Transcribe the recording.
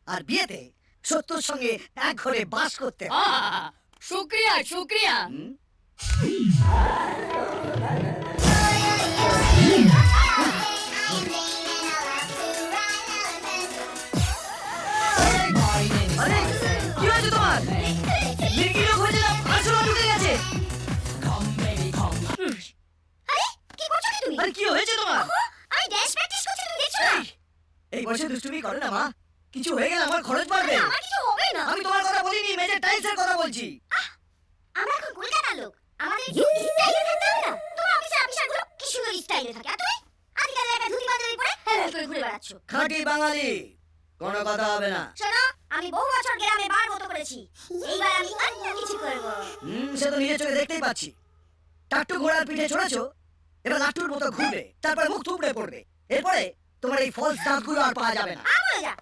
আর বিয়েতে সত্যর সঙ্গে এক ঘরে বাস করতে হয়। শুক্রিয়া শুক্রিয়া। হুম? আরে, কি হয়েছে তোমার? মির্গি লোক হয়েছে না আসলে ঢুকে গেছে? আরে কি করছো কি তুমি? আরে কি হয়েছে তোমার? আমি ড্যান্স প্র্যাকটিস করছি, তুমি দেখছো না? এই বয়সে দুষ্টুমি করো না মা, কিছু হয়ে গেলে আমার খরচ বাড়বে। আমার কিছু হবে না। আমি তোমার কথা বলিনি, মেজর টাইলসের কথা বলছি। আমরা এখন কলকাতার লোক, আমাদের একটু স্টাইলে থাকতে হবে না? তোমার অফিসের অফিসারগুলো কি সুন্দর স্টাইলে থাকে, আর তুমি আজকাল একটা ধুতি পাঞ্জাবি পরে হেলাল করে ঘুরে বেড়াচ্ছ। খাঁটি বাঙালি, কোনো কথা হবে না। শোনো, আমি বহু বছর গ্রামে বার মতো করেছি, এইবার আমি অন্য কিছু করবো। সে তো নিজের চোখে দেখতেই পাচ্ছি। টাট্টু ঘোড়ার পিঠে চড়েছো, এবার লাট্টুর মতো ঘুরবে, তারপরে মুখ থুবড়ে পড়বে। এরপরে তোমার এই ফলস দাঁতগুলো আর পাওয়া যাবে না। বলে যা,